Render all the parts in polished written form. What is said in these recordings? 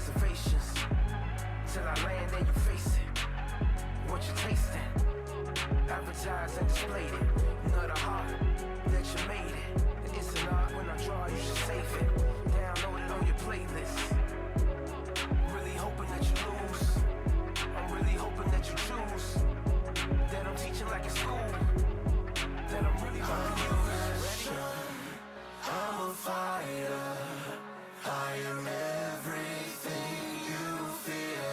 reservations. Till I land and you face it. What you tasting? Advertise and displayed it. You know the heart that you made it. It's an art when I draw, you should save it. Download it on your playlist. Really hoping that you lose. I'm really hoping that you choose. That I'm teaching like in school. That I'm really gonna use. I'm a fighter. I am everything you fear.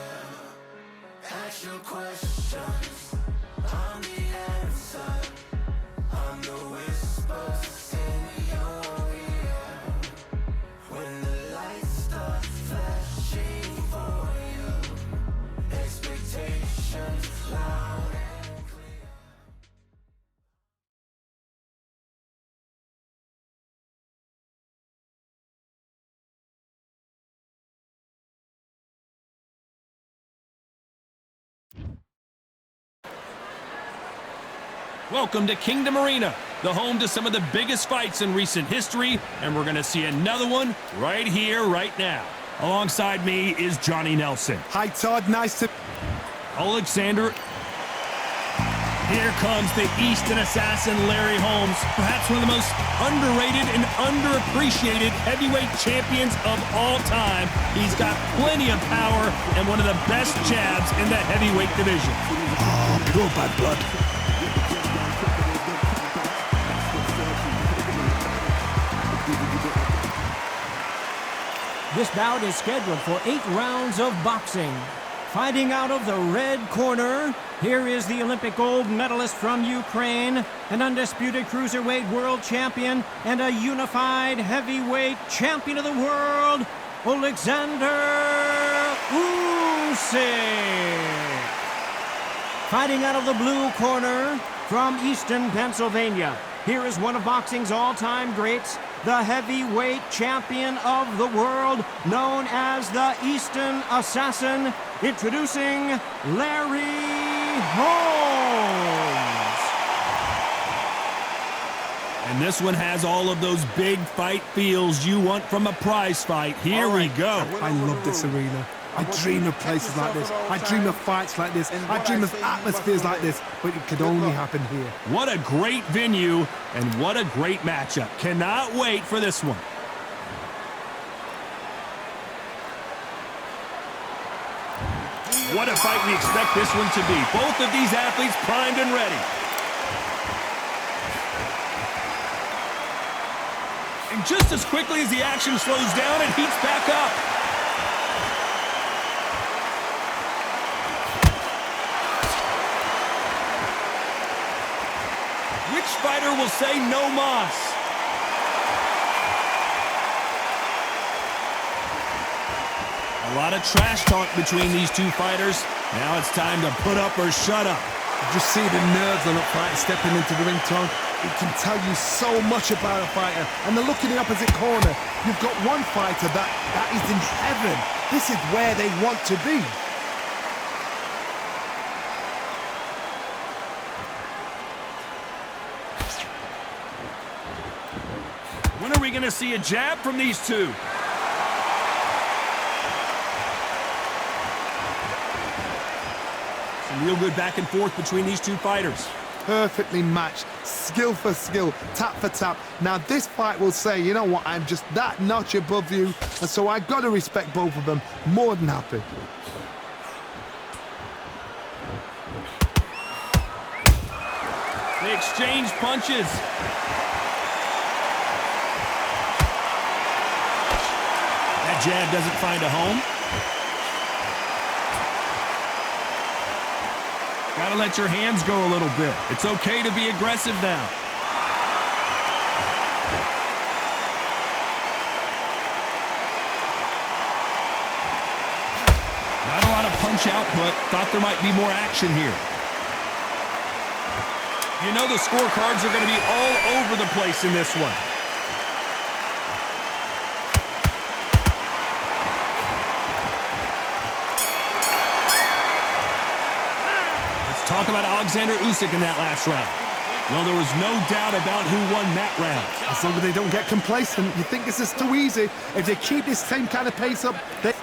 Ask your questions. I'm the answer. I'm the whispers in your ear. When the lights start flashing for you, expectations loud and clear. Welcome to Kingdom Arena, the home to some of the biggest fights in recent history, and we're going to see another one right here, right now. Alongside me is Johnny Nelson. Hi, Todd. Nice to... Alexander. Here comes the Easton assassin, Larry Holmes, perhaps one of the most underrated and underappreciated heavyweight champions of all time. He's got plenty of power and one of the best jabs in the heavyweight division. Oh, pure bad blood. This bout is scheduled for 8 rounds of boxing. Fighting out of the red corner, here is the Olympic gold medalist from Ukraine, an undisputed cruiserweight world champion, and a unified heavyweight champion of the world, Alexander Usyk. Fighting out of the blue corner, from Easton, Pennsylvania, here is one of boxing's all-time greats, the heavyweight champion of the world, known as the Easton Assassin, introducing Larry Holmes. And this one has all of those big fight feels you want from a prize fight. Here we go. I love this arena. I dream of places like this. I dream of fights like this. I dream of atmospheres like this, but it could only happen here. What a great venue, and what a great matchup. Cannot wait for this one. What a fight we expect this one to be. Both of these athletes primed and ready. And just as quickly as the action slows down, it heats back up. Which fighter will say no mas? A lot of trash talk between these two fighters. Now it's time to put up or shut up. You just see the nerves on a fighter stepping into the ring, Tom. It can tell you so much about a fighter. And the look in the opposite corner. You've got one fighter that is in heaven. This is where they want to be. When are we going to see a jab from these two? Some real good back and forth between these two fighters. Perfectly matched, skill for skill, tap for tap. Now this fight will say, you know what, I'm just that notch above you, and so I've got to respect both of them. More than happy. They exchange punches. That jab doesn't find a home. Gotta let your hands go a little bit. It's okay to be aggressive now. Not a lot of punch output. Thought there might be more action here. You know the scorecards are going to be all over the place in this one. Talk about Alexander Usyk in that last round. Well, there was no doubt about who won that round. As long as they don't get complacent, you think this is too easy. If they keep this same kind of pace up, they...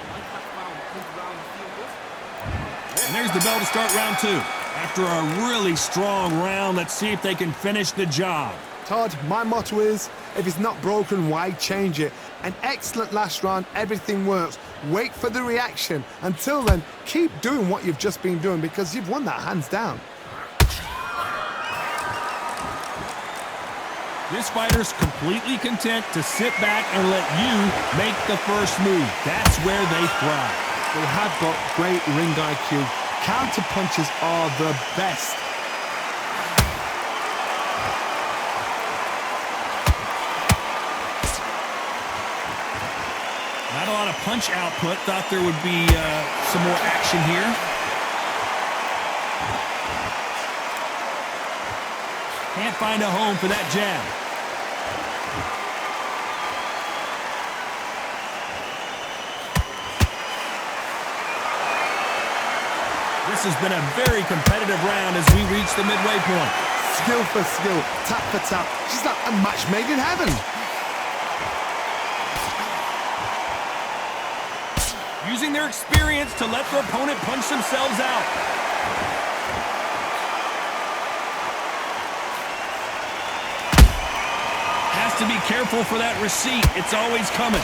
the bell to start round 2. After a really strong round, let's see if they can finish the job. Todd, my motto is, if it's not broken, why change it? An excellent last round, everything works. Wait for the reaction. Until then, keep doing what you've just been doing because you've won that hands down. This fighter's completely content to sit back and let you make the first move. That's where they thrive. They have got great ring IQ. Counter punches are the best. Not a lot of punch output. Thought there would be some more action here. Can't find a home for that jab. This has been a very competitive round as we reach the midway point. Skill for skill, tap for tap. She's like a match made in heaven. Using their experience to let their opponent punch themselves out. Has to be careful for that receipt. It's always coming.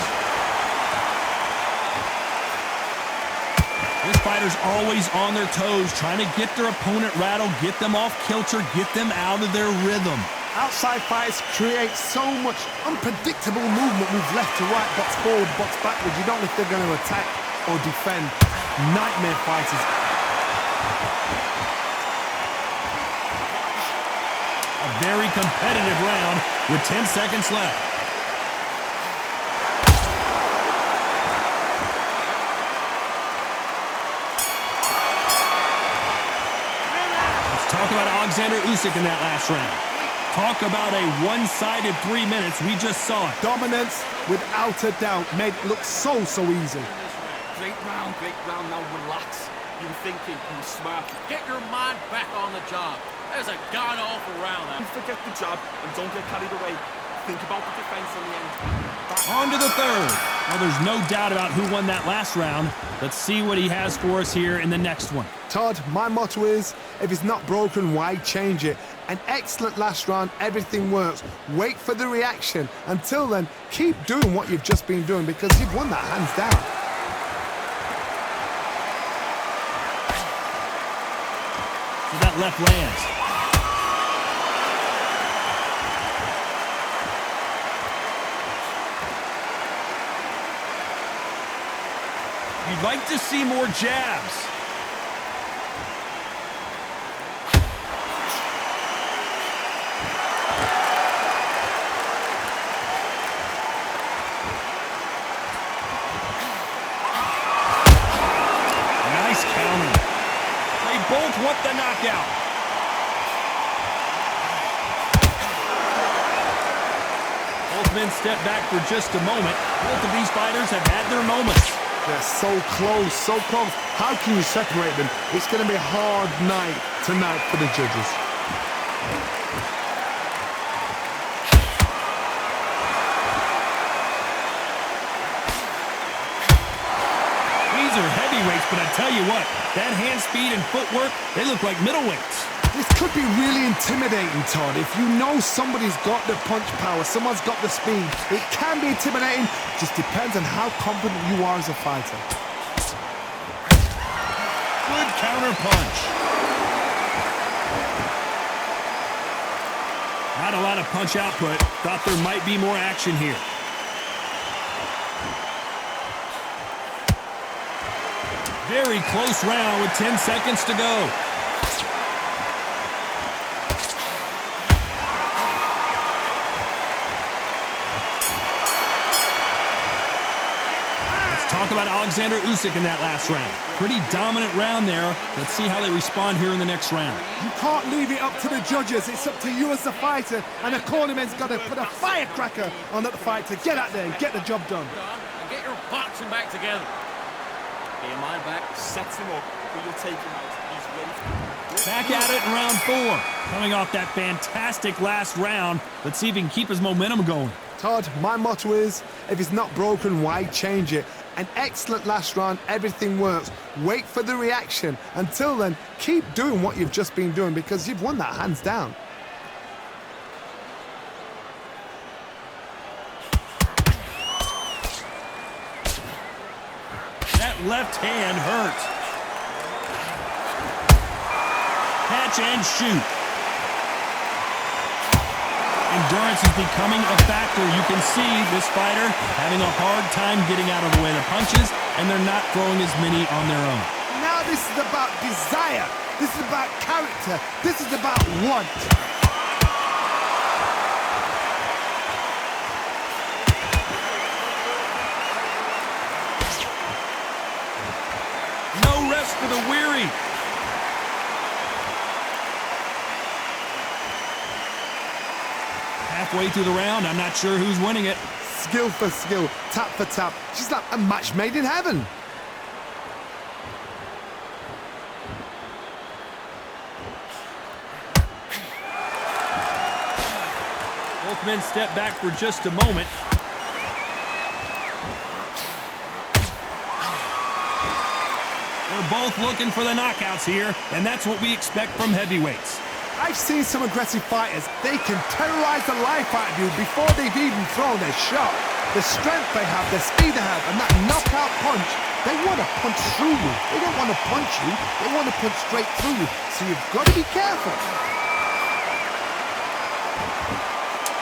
This fighter's always on their toes, trying to get their opponent rattled, get them off kilter, get them out of their rhythm. Outside fighters create so much unpredictable movement, move left to right, box forward, box backwards. You don't know if they're going to attack or defend. Nightmare fighters. A very competitive round with 10 seconds left. Talk about Alexander Usyk in that last round. Talk about a one-sided 3 minutes. We just saw it. Dominance, without a doubt, made it look so easy. Great round, now relax. You were thinking, you were smart. Get your mind back on the job. That was a god-awful round. Don't forget the job and don't get carried away. Think about the defense in the end. On to the third. Well, there's no doubt about who won that last round. Let's see what he has for us here in the next one. Todd, my motto is, if it's not broken, why change it? An excellent last round, everything works. Wait for the reaction. Until then, keep doing what you've just been doing because you've won that hands down. So that left lands. You'd like to see more jabs. Nice counter. They both want the knockout. Both men step back for just a moment. Both of these fighters have had their moments. They're so close, so close. How can you separate them? It's going to be a hard night tonight for the judges. These are heavyweights, but I tell you what, that hand speed and footwork, they look like middleweights. This could be really intimidating, Todd. If you know somebody's got the punch power, someone's got the speed, it can be intimidating. Just depends on how confident you are as a fighter. Good counter punch. Not a lot of punch output. Thought there might be more action here. Very close round with 10 seconds to go. Talk about Alexander Usyk in that last round. Pretty dominant round there. Let's see how they respond here in the next round. You can't leave it up to the judges. It's up to you as the fighter, and the cornerman's got to put a firecracker on that fight to get out there and get the job done. And get your boxing back together. Get your mind back, sets him up, but you'll take him out. He's ready. Back at it in round 4. Coming off that fantastic last round. Let's see if he can keep his momentum going. Todd, my motto is, if it's not broken, why change it? An excellent last round, everything works. Wait for the reaction. Until then, keep doing what you've just been doing because you've won that hands down. That left hand hurt. Catch and shoot. Endurance is becoming a factor. You can see this fighter having a hard time getting out of the way of the punches, and they're not throwing as many on their own. Now this is about desire. This is about character. This is about want. No rest for the weary. Halfway through the round, I'm not sure who's winning it. Skill for skill, tap for tap. She's like a match made in heaven. Both men step back for just a moment. They're both looking for the knockouts here, and that's what we expect from heavyweights. I've seen some aggressive fighters. They can terrorize the life out of you before they've even thrown their shot. The strength they have, the speed they have, and that knockout punch, they want to punch through you. They don't want to punch you. They want to punch straight through you. So you've got to be careful.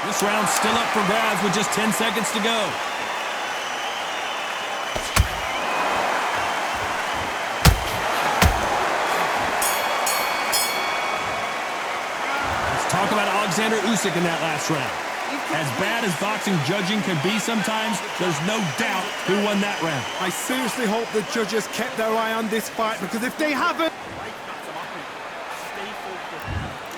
This round's still up for grabs with just 10 seconds to go. Talk about Alexander Usyk in that last round. As bad as boxing judging can be sometimes, there's no doubt who won that round. I seriously hope the judges kept their eye on this fight because if they haven't...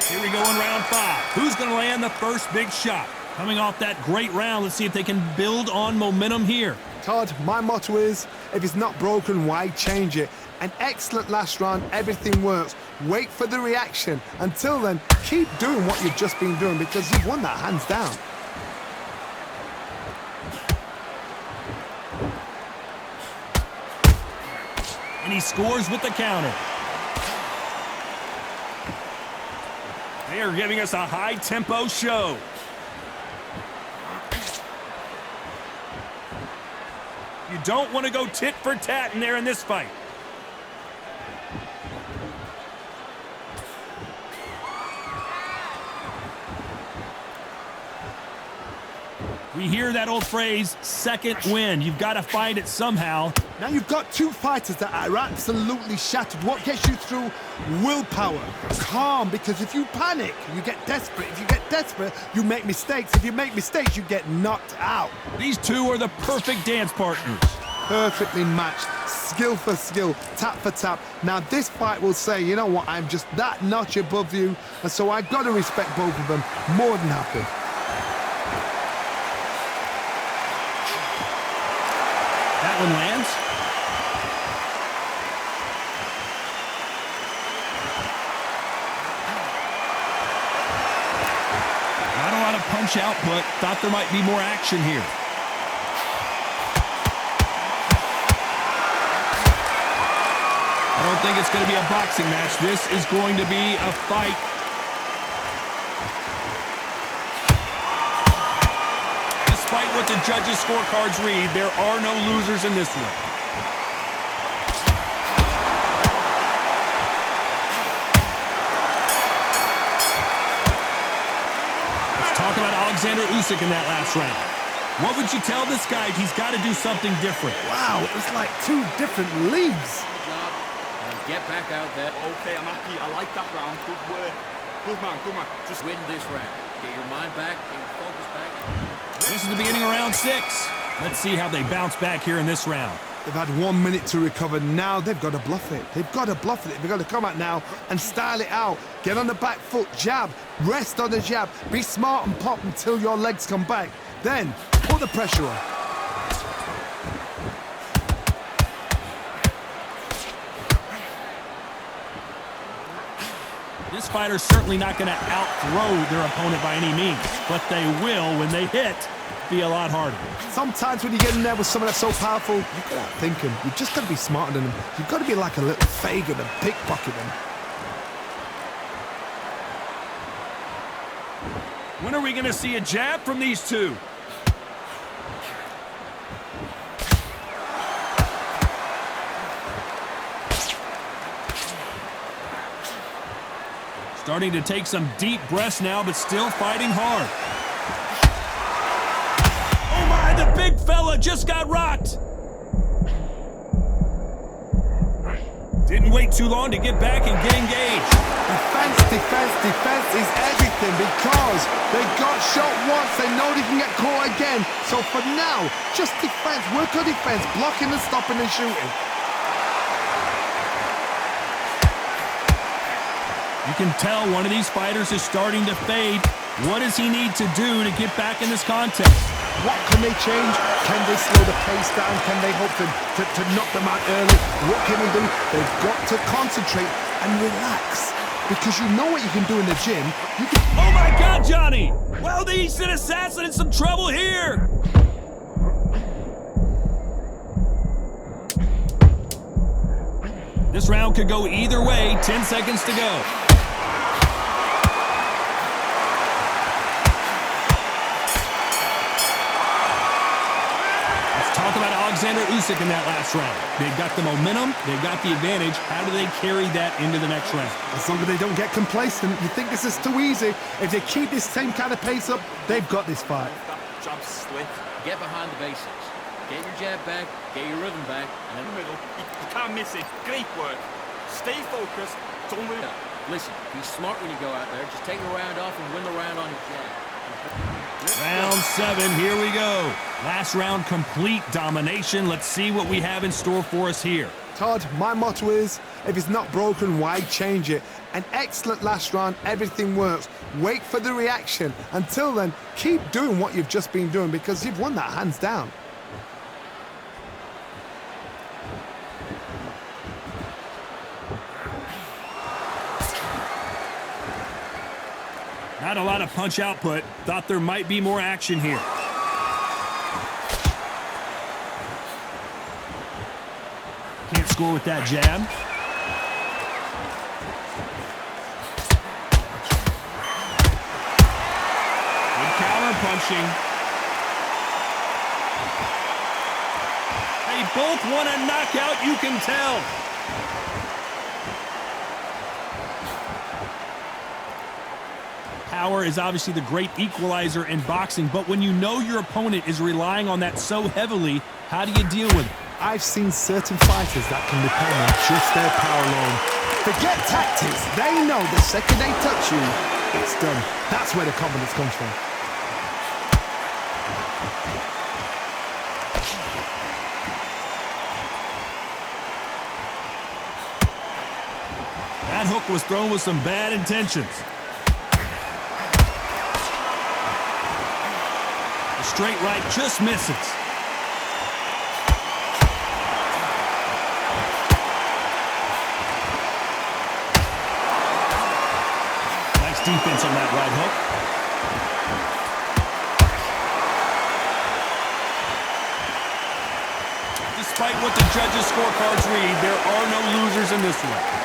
Here we go in round 5. Who's going to land the first big shot? Coming off that great round, let's see if they can build on momentum here. Todd, my motto is, if it's not broken, why change it? An excellent last round, everything works. Wait for the reaction. Until then, keep doing what you've just been doing because you've won that hands down. And he scores with the counter. They are giving us a high-tempo show. You don't want to go tit for tat in there in this fight. We hear that old phrase, second win. You've got to find it somehow. Now you've got two fighters that are absolutely shattered. What gets you through? Willpower. Calm, because if you panic, you get desperate. If you get desperate, you make mistakes. If you make mistakes, you get knocked out. These two are the perfect dance partners. Perfectly matched. Skill for skill, tap for tap. Now this fight will say, you know what, I'm just that notch above you, and so I've got to respect both of them more than happy. That one lands. Not a lot of punch output. Thought there might be more action here. I don't think it's going to be a boxing match. This is going to be a fight. Despite what the judges' scorecards read, there are no losers in this one. Let's talk about Alexander Usyk in that last round. What would you tell this guy? He's got to do something different. Wow, it was like two different leagues. Get back out there. Okay, I'm happy. I like that round. Good work. Good man, good man. Just win this round. Get your mind back, get your focus back. This is the beginning of round 6. Let's see how they bounce back here in this round. They've had 1 minute to recover. Now they've got to bluff it. They've got to bluff it. They've got to come out now and style it out. Get on the back foot, jab, rest on the jab. Be smart and pop until your legs come back. Then put the pressure on. This fighter's certainly not going to out-throw their opponent by any means, but they will when they hit. be a lot harder. Sometimes when you get in there with someone that's so powerful, you've got to outthink him. You've just got to be smarter than him. You've got to be like a little Fagin and pickpocket him. When are we going to see a jab from these two? Starting to take some deep breaths now, but still fighting hard. Oh my, the big fella just got rocked. Didn't wait too long to get back and get engaged. Defense is everything because they got shot once. They know they can get caught again. So for now, just defense, work on defense, blocking and stopping and shooting. You can tell one of these fighters is starting to fade. What does he need to do to get back in this contest? What can they change? Can they slow the pace down? Can they hope to knock them out early? What can they do? They've got to concentrate and relax. Because you know what you can do in the gym. You can... Oh my God, Johnny! Well, the Eastern Assassin in some trouble here! This round could go either way. 10 seconds to go. Talk about Alexander Usyk in that last round. They've got the momentum, they've got the advantage. How do they carry that into the next round? As long as they don't get complacent, you think this is too easy. If they keep this same kind of pace up, they've got this fight. That jab slick. Get behind the basics. Get your jab back, get your rhythm back, and In the middle. You can't miss it. Great work. Stay focused. Don't move. listen, be smart when you go out there. Just take a round off and win the round on your jab. Round 7, here we go. Last round, complete domination. Let's see what we have in store for us here. Todd, my motto is, if it's not broken, why change it? An excellent last round, everything works. Wait for the reaction. Until then, keep doing what you've just been doing because you've won that hands down. Not a lot of punch output. Thought there might be more action here. Can't score with that jab. Good counter punching. They both want a knockout, you can tell. Power is obviously the great equalizer in boxing, but when you know your opponent is relying on that so heavily, how do you deal with it? I've seen certain fighters that can depend on just their power alone. Forget tactics. They know the second they touch you, it's done. That's where the confidence comes from. That hook was thrown with some bad intentions. The straight right just misses. Nice defense on that right hook. Despite what the judges' scorecards read, there are no losers in this one.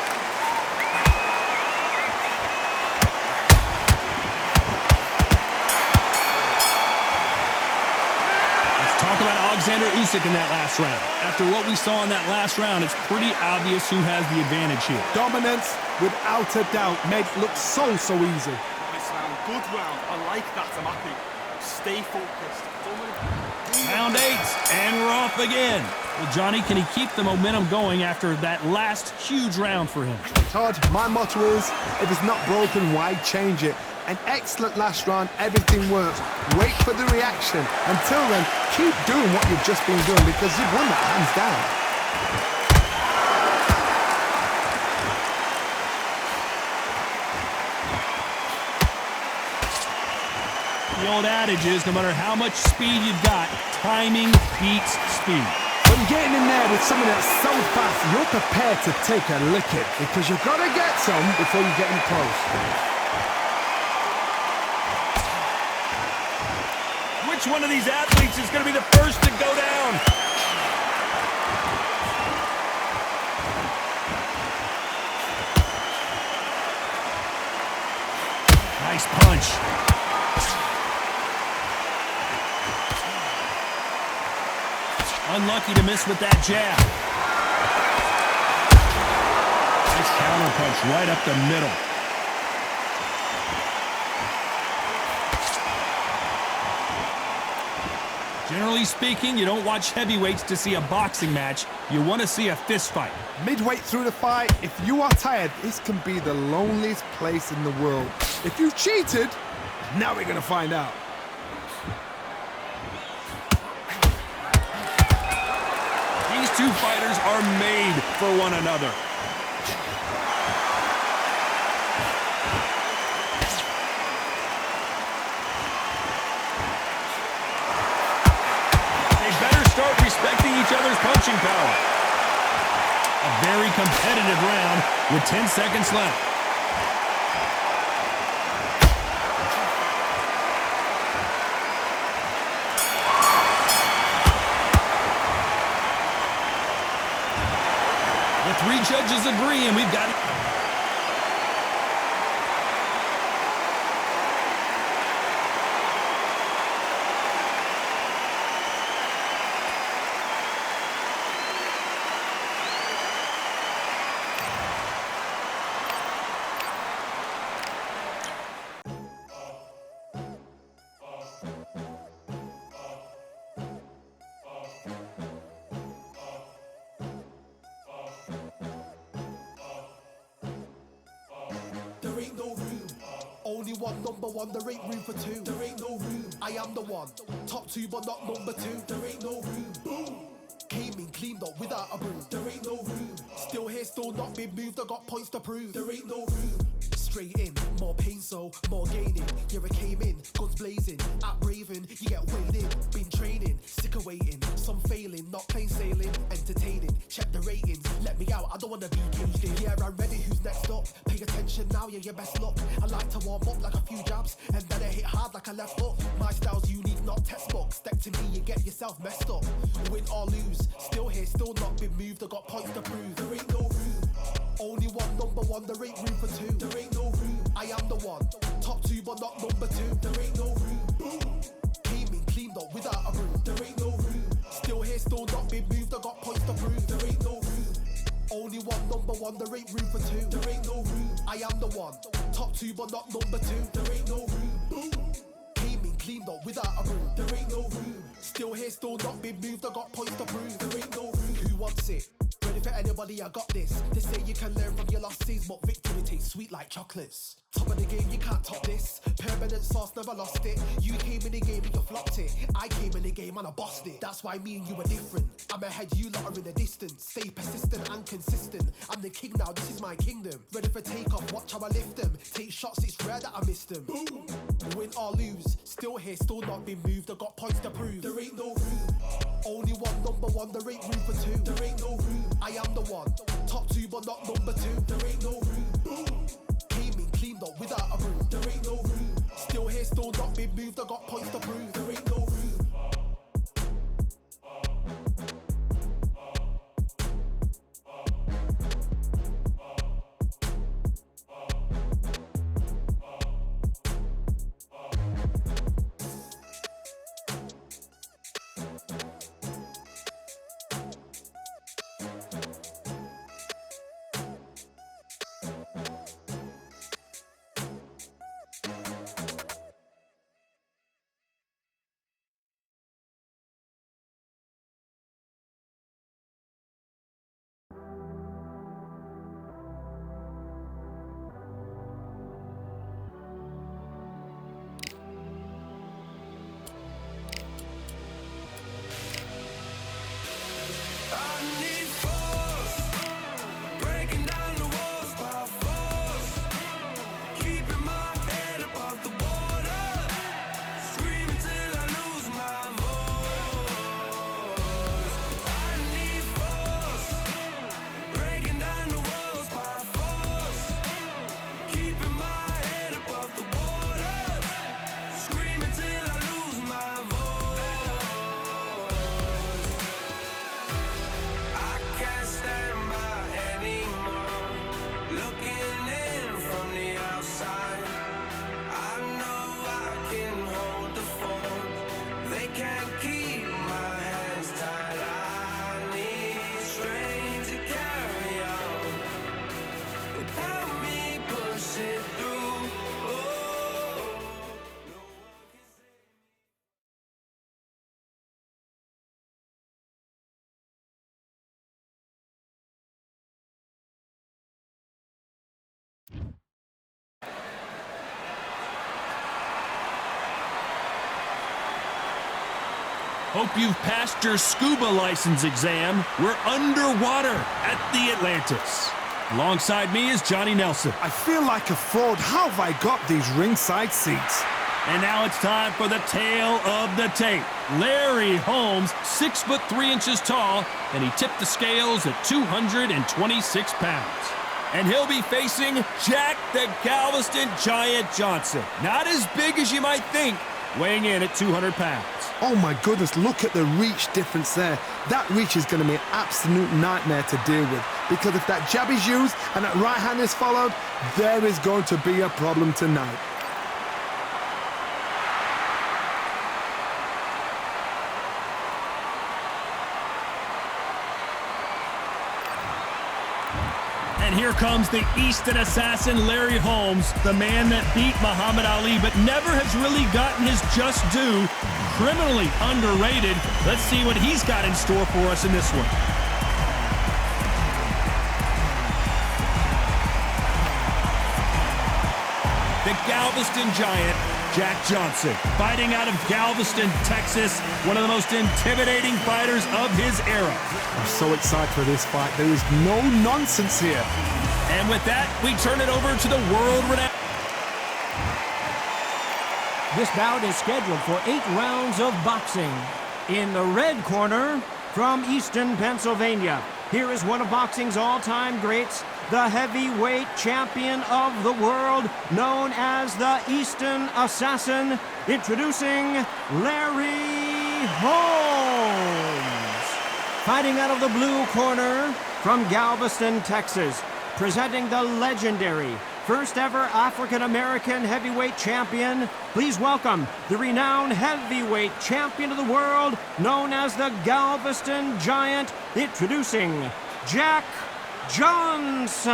Alexander Usyk in that last round. After what we saw in that last round, it's pretty obvious who has the advantage here. Dominance, without a doubt, made it look so easy. Nice round. Good round. I like that. I'm happy. Stay focused. Don't move. Round 8, and we're off again. Well, Johnny, can he keep the momentum going after that last huge round for him? Todd, my motto is, if it's not broken, why change it? An excellent last round, everything works. Wait for the reaction. Until then, keep doing what you've just been doing because you've won that hands down. The old adage is, no matter how much speed you've got, timing beats speed. When you're getting in there with someone that's so fast, you're prepared to take a licking because you've got to get some before you get in close. Which Which one of these athletes is going to be the first to go down? Nice punch. Unlucky to miss with that jab. Nice counter punch right up the middle. Generally speaking, you don't watch heavyweights to see a boxing match. You want to see a fist fight. Midway through the fight, if you are tired, this can be the loneliest place in the world. If you've cheated, now we're going to find out. These two fighters are made for one another. Start respecting each other's punching power. A very competitive round with 10 seconds left. The three judges agree, and we've got it. There ain't no room. Only one number one, there ain't room for two. There ain't no room. I am the one. Top two, but not number two. There ain't no room. Boom. Came in, cleaned up without a broom. There ain't no room. Still here, still not been moved. I got points to prove. There ain't no room. Straight in, more pain, so more gaining. Yeah, I came in, guns blazing, at braving. You get weighed in, been training, sick of waiting. Some failing, not plain sailing, entertaining. Check the ratings, let me out. I don't wanna be caged in. Yeah, I'm ready. Who's next up? Pay attention now, yeah, your best luck. I like to warm up like a few jabs, and then I hit hard like a left hook. My style's unique, not textbook. Step to me, you get yourself messed up. Win or lose, still here, still not been moved. I got points to prove. There ain't no room. Only one number one, there ain't room for two. There ain't no room. I am the one. Top two, but not number two. There ain't no room. Boom. Came in, cleaned up without a broom. There ain't no room. Still here, still not been moved. I got points to prove. There ain't no room. Only one number one, there ain't room for two. There ain't no room. I am the one. Top two, but not number two. There ain't no room. Boom. Came in, cleaned up without a broom. There ain't no room. Still here, still not been moved. I got points to prove. There ain't no room. Who wants it? Ready for anybody, I got this. They say you can learn from your losses, but victory tastes sweet like chocolates. Top of the game, you can't top this. Permanent sauce, never lost it. You came in the game and you flopped it. I came in the game and I bossed it. That's why me and you are different. I'm ahead, you lot are in the distance. Stay persistent and consistent. I'm the king now, this is my kingdom. Ready for takeoff, watch how I lift them. Take shots, it's rare that I miss them. Boom. Win or lose, still here, still not been moved. I got points to prove. There ain't no room. Only one number one, there ain't room for two. There ain't no room. I am the one. Top two, but not number two. There ain't no room. Boom. Came in, cleaned up without a broom. There ain't no room. Still here, still not been moved. I got points to prove. There ain't no room. Hope you've passed your scuba license exam. We're underwater at the Atlantis. Alongside me is Johnny Nelson. I feel like a fraud. How have I got these ringside seats? And now it's time for the tale of the tape. Larry Holmes, 6'3" tall, and he tipped the scales at 226 pounds. And he'll be facing Jack the Galveston Giant Johnson. Not as big as you might think, weighing in at 200 pounds. Oh my goodness, look at the reach difference there. That reach is going to be an absolute nightmare to deal with, because if that jab is used and that right hand is followed, there is going to be a problem tonight. And here comes the Easton assassin, Larry Holmes, the man that beat Muhammad Ali but never has really gotten his just due. Criminally underrated. Let's see what he's got in store for us in this one. The Galveston Giant, Jack Johnson, fighting out of Galveston, Texas, one of the most intimidating fighters of his era. I'm so excited for this fight. There is no nonsense here. And with that, we turn it over to the world-renowned... This bout is scheduled for 8 rounds of boxing. In the red corner, from Easton, Pennsylvania, here is one of boxing's all-time greats, the heavyweight champion of the world, known as the Easton Assassin, introducing Larry Holmes. Fighting out of the blue corner, from Galveston, Texas, presenting the legendary first ever African-American heavyweight champion, please welcome the renowned heavyweight champion of the world, known as the Galveston Giant, introducing Jack Johnson.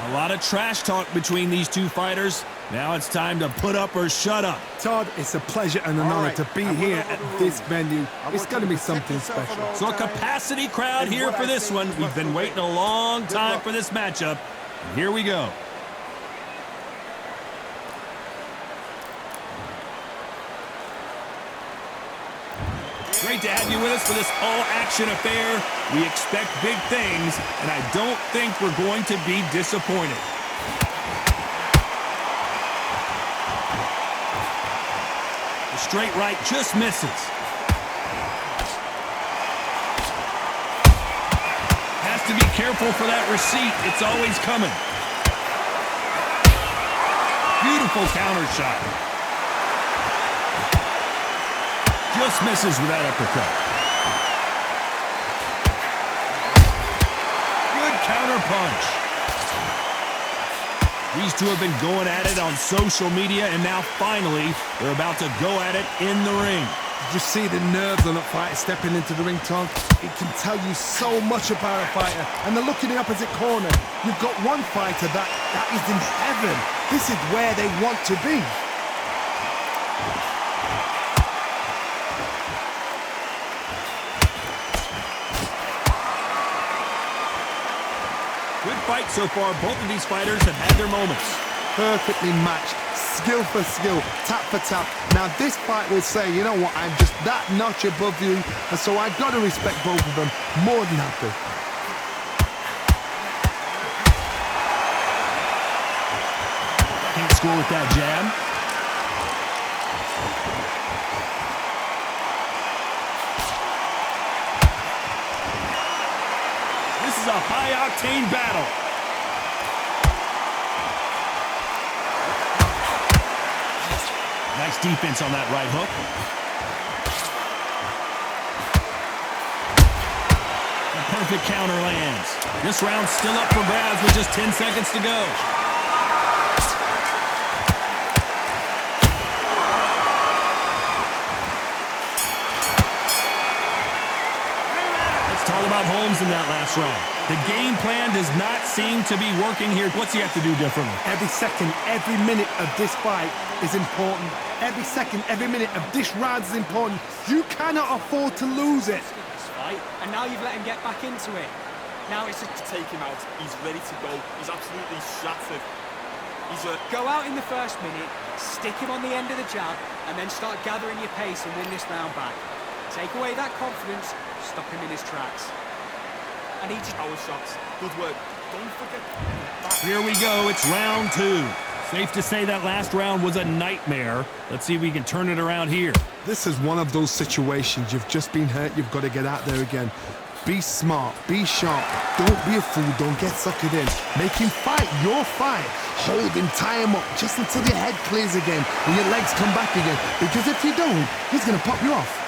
A lot of trash talk between these two fighters. Now it's time to put up or shut up. Todd, it's a pleasure and an honor to be here at this venue. It's going to be something special. So a capacity crowd here for this one. We've been waiting a long time for this matchup. And here we go. Great to have you with us for this all-action affair. We expect big things, and I don't think we're going to be disappointed. The straight right just misses. Has to be careful for that receipt. It's always coming. Beautiful counter shot. Just misses with that uppercut. Good counter punch. These two have been going at it on social media, and now finally they're about to go at it in the ring. Did you see the nerves on that fighter stepping into the ring, Tom? It can tell you so much about a fighter. And the look in the opposite corner. You've got one fighter that is in heaven. This is where they want to be. Good fight so far. Both of these fighters have had their moments. Perfectly matched, skill for skill, tap for tap. Now this fight will say, you know what, I'm just that notch above you, and so I've got to respect both of them more than happy. Can't score with that jab. This is a high-octane battle. Nice defense on that right hook. A perfect counter lands. This round's still up for grabs with just 10 seconds to go. Let's talk about Holmes in that last round. The game plan does not seem to be working here. What's he have to do differently? Every second, every minute of this fight is important. Every second, every minute of this round is important. You cannot afford to lose it. Fight, and now you've let him get back into it. Now it's just To take him out, he's ready to go. He's absolutely shattered. go out in the first minute, Stick him on the end of the jab, and then start gathering your pace and win this round back. Take away that confidence, stop him in his tracks. And he just... Power shots. Good work. Don't forget... Here we go. It's round 2. Safe to say that last round was a nightmare. Let's see if we can turn it around here. This is one of those situations. You've just been hurt. You've got to get out there again. Be smart. Be sharp. Don't be a fool. Don't get suckered in. Make him fight your fight. Hold him. Tie him up just until your head clears again and your legs come back again. Because if you don't, he's going to pop you off.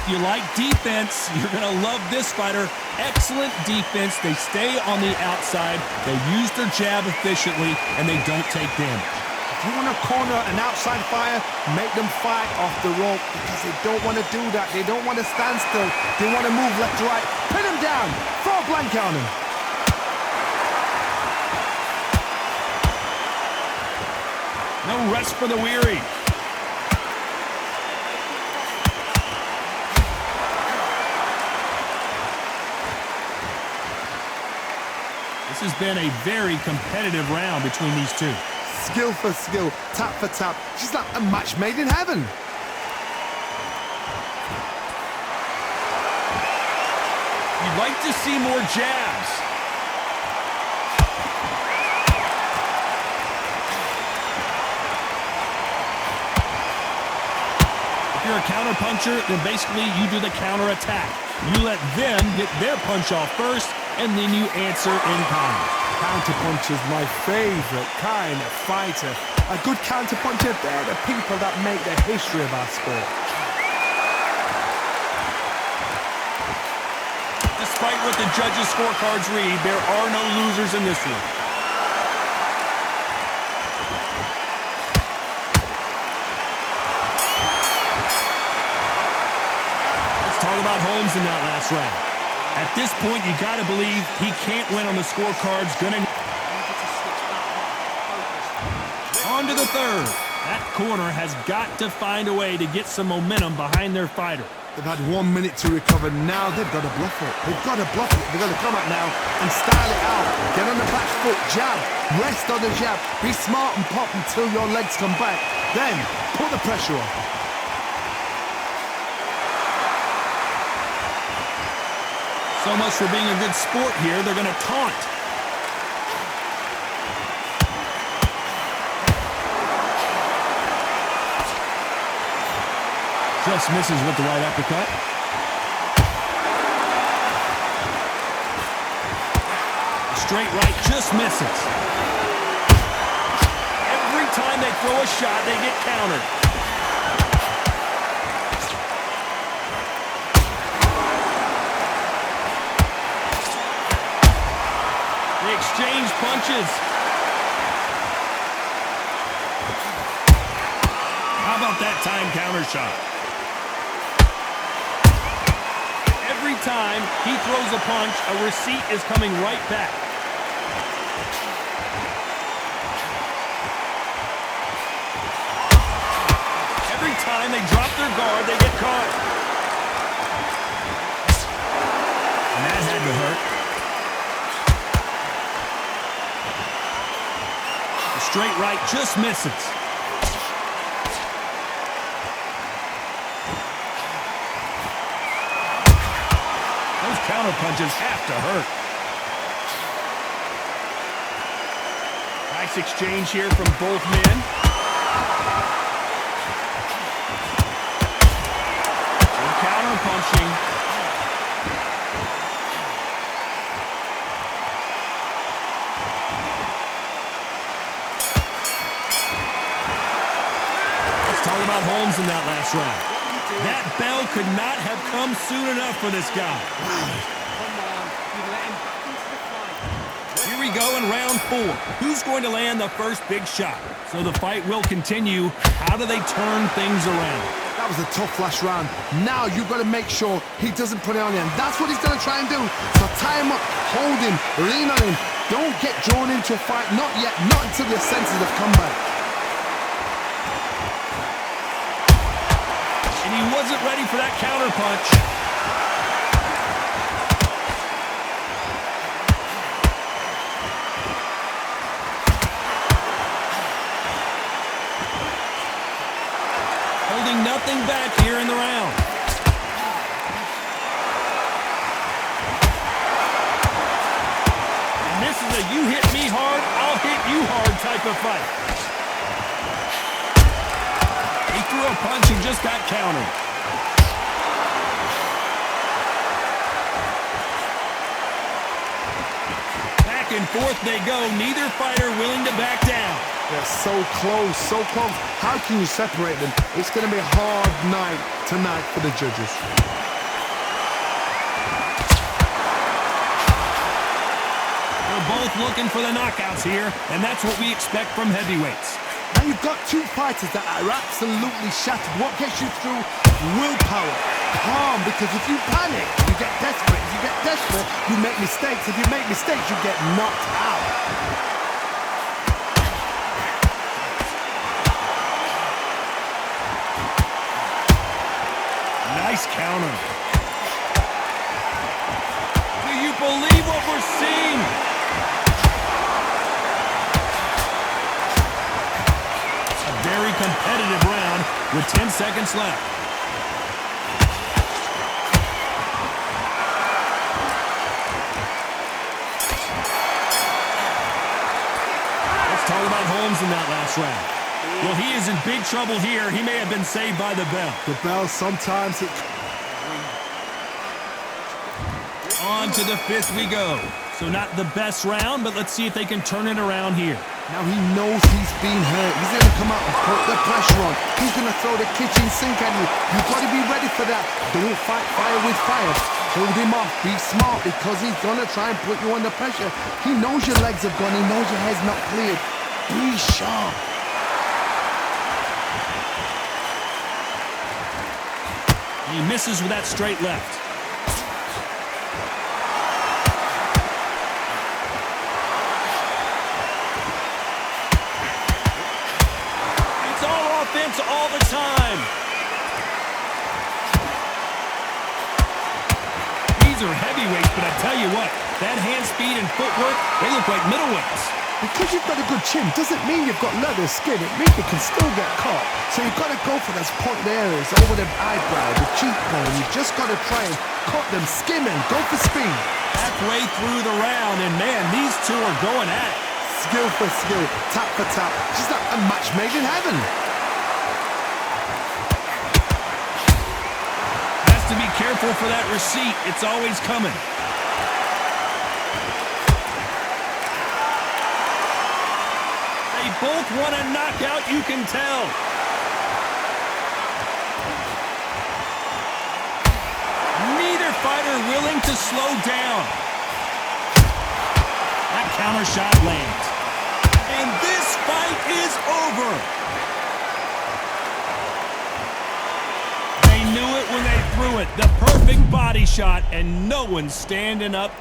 If you like defense, you're going to love this fighter. Excellent defense. They stay on the outside. They use their jab efficiently, and they don't take damage. If you want to corner an outside fighter, make them fight off the rope because they don't want to do that. They don't want to stand still. They want to move left to right. Pin him down. Throw a blanket on him. No rest for the weary. This has been a very competitive round between these two. Skill for skill, tap for tap. She's like a match made in heaven. You'd like to see more jabs. If you're a counter puncher, then basically you do the counter attack. You let them get their punch off first, and then you answer in kind. Counterpuncher's my favorite kind of fighter. A good counterpuncher, they're the people that make the history of our sport. Despite what the judges' scorecards read, there are no losers in this one. Let's talk about Holmes in that last round. At this point, you got to believe he can't win on the scorecards. On to the third. That corner has got to find a way to get some momentum behind their fighter. They've had 1 minute to recover. Now they've got to bluff it. They've got to bluff it. They've got to come out now and style it out. Get on the back foot, jab, rest on the jab. Be smart and pop until your legs come back. Then put the pressure on. So much for being a good sport here. They're going to taunt. Just misses with the right uppercut. Straight right just misses. Every time they throw a shot, they get countered. They exchange punches. How about that time counter shot? Every time he throws a punch, a receipt is coming right back. Every time they drop their guard, they get caught. And that had to hurt. The straight right just misses. Counter punches have to hurt. Nice exchange here from both men. Good counter punching. Let's talk about Holmes in that last round. That bell could not have come soon enough for this guy. Here we go in round 4. Who's going to land the first big shot? So the fight will continue. How do they turn things around? That was a tough last round. Now you've got to make sure he doesn't put it on him. That's what he's going to try and do. So tie him up, hold him, lean on him. Don't get drawn into a fight. Not yet. Not until your senses have come back. He wasn't ready for that counter punch. nothing back here in the round. And this is a you hit me hard, I'll hit you hard type of fight. He threw a punch and just got countered. Back and forth they go, neither fighter willing to back down. They're so close, so close. How can you separate them? It's going to be a hard night tonight for the judges. They're both looking for the knockouts here, and that's what we expect from heavyweights. Now you've got two fighters that are absolutely shattered. What gets you through? Willpower. Calm, because if you panic, you get desperate. If you get desperate, you make mistakes. If you make mistakes, you get knocked out. Nice counter. Do you believe what we're seeing? A very competitive round with 10 seconds left. Let's talk about Holmes in that last round. Well, he is in big trouble here. He may have been saved by the bell. The bell, sometimes it... On to the fifth we go. So not the best round, but let's see if they can turn it around here. Now he knows he's been hurt. He's going to come out and put the pressure on. He's going to throw the kitchen sink at you. You've got to be ready for that. Don't fight fire with fire. Hold him off. Be smart, because he's going to try and put you under pressure. He knows your legs have gone. He knows your head's not cleared. Be sharp. He misses with that straight left. It's all offense all the time. These are heavyweights, but I tell you what, that hand speed and footwork, they look like middleweights. Because you've got a good chin doesn't mean you've got leather skin. It means you can still get caught. So you've got to go for those point areas over the eyebrow, the cheekbone. You've just got to try and cut them, skim them, go for speed. Halfway through the round, and man, these two are going at it. Skill for skill, tap for tap. Just like a match made in heaven. Has to be careful for that receipt. It's always coming. They both want a knockout, you can tell. Neither fighter willing to slow down. That counter shot lands. And this fight is over. They knew it when they threw it. The perfect body shot, and no one's standing up.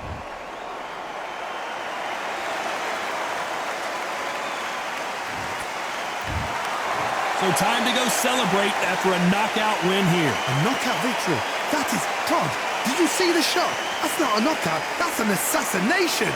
So time to go celebrate after a knockout win here. A knockout victory. That is God. Did you see the shot? That's not a knockout. That's an assassination.